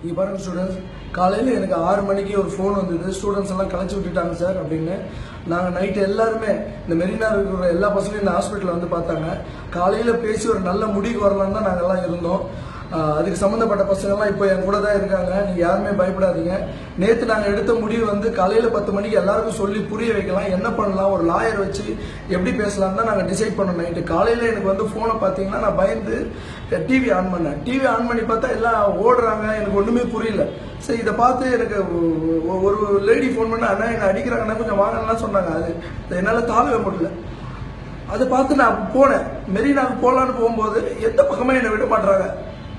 இங்கே பாருங்க ஸ்டூடெண்ட்ஸ், காலையில் எனக்கு 6 மணிக்கு ஒரு ஃபோன் வந்தது. ஸ்டூடெண்ட்ஸ் எல்லாம் கலைச்சி விட்டுட்டாங்க சார் அப்படின்னு. நாங்கள் நைட்டு எல்லாருமே இந்த மெரினா இருக்கிற எல்லா பசங்களும் இந்த ஹாஸ்பிட்டலில் வந்து பார்த்தாங்க. காலையில் பேசி ஒரு நல்ல முடிவுக்கு வரலான்னு தான் நாங்கள்லாம் இருந்தோம். அதுக்கு சம்மந்தப்பட்ட பசங்கள்லாம் இப்போ என் கூட தான் இருக்காங்க. நீங்கள் யாருமே பயப்படாதீங்க. நேற்று நாங்கள் எடுத்த முடிவு வந்து காலையில் 10 மணிக்கு எல்லாருக்கும் சொல்லி புரிய வைக்கலாம், என்ன பண்ணலாம், ஒரு லாயர் வச்சு எப்படி பேசலாம் தான் நாங்கள் டிசைட் பண்ணோம். நைட்டு காலையில் எனக்கு வந்து ஃபோனை பார்த்தீங்கன்னா நான் பயந்து டிவி ஆன் பண்ணேன். டிவி ஆன் பண்ணி பார்த்தா எல்லாம் ஓடுறாங்க, எனக்கு ஒன்றுமே புரியல. சரி, இதை பார்த்து எனக்கு ஒரு லேடி ஃபோன் பண்ண, அண்ணா என்னை அடிக்கிறாங்கன்னா கொஞ்சம் வாங்கலாம் சொன்னாங்க. அது என்னால் தாழவே முடியல. அதை பார்த்து நான் போனேன். மெரினாவுக்கு போகலான்னு போகும்போது எந்த பக்கமே என்னை விட மாட்டுறாங்க.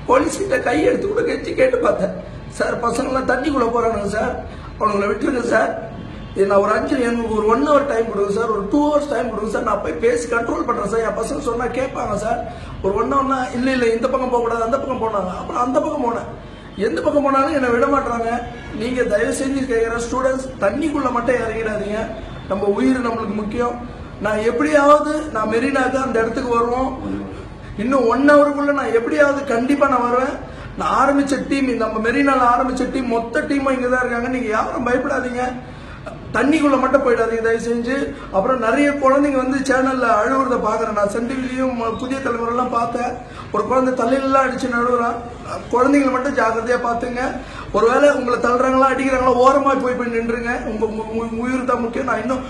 போலீஸ்கிட்ட கை எடுத்து கூட கெஞ்சி கேட்டு பார்த்தேன். சார், பசங்களாம் தண்ணிக்குள்ளே போகிறானுங்க சார், அவனுங்களை விட்டுருங்க சார். இது நான் எனக்கு ஒரு 1 hour டைம் கொடுங்க சார், ஒரு 2 hours டைம் கொடுங்க சார், நான் போய் பேசி கண்ட்ரோல் பண்ணுறேன் சார். என் பசங்க சொன்னால் கேட்பாங்க சார். ஒரு 1 hourனா இல்லை இந்த பக்கம் போகக்கூடாது, அந்த பக்கம் போனாங்க. அப்புறம் அந்த பக்கம் போனேன். எந்த பக்கம் போனாலும் என்னை விட மாட்டாங்க. நீங்கள் தயவு செஞ்சு கேட்குற ஸ்டூடெண்ட்ஸ், தண்ணிக்குள்ளே மட்டும் இறங்கிடாதீங்க. நம்ம உயிர் நம்மளுக்கு முக்கியம். நான் எப்படியாவது மெரினாக்கு அந்த இடத்துக்கு வருவோம். இன்னும் 1 hourக்குள்ள நான் எப்படியாவது கண்டிப்பா நான் வருவேன். நான் ஆரம்பிச்ச டீம், நம்ம மெரினால ஆரம்பிச்ச டீம் மொத்த டீமும் இங்க தான் இருக்காங்க. நீங்க யாரும் பயப்படாதீங்க, தண்ணிக்குள்ள மட்டும் போயிடாதீங்க தயவு செஞ்சு. அப்புறம் நிறைய குழந்தைங்க வந்து சேனல்ல அழுவுறத பாக்குறேன். நான் சன் டிவிலையும் புதிய தலைமுறைலாம் பார்த்தேன். ஒரு குழந்தை தலையிலாம் அடிச்சு நழுவுறான். குழந்தைங்களை மட்டும் ஜாக்கிரதையா பாத்துங்க. ஒருவேளை உங்களை தள்ளுறாங்களா அடிக்கிறாங்களா ஓரமா போய் நின்றுங்க. உங்க உயிர் தான் முக்கியம். நான் இன்னும்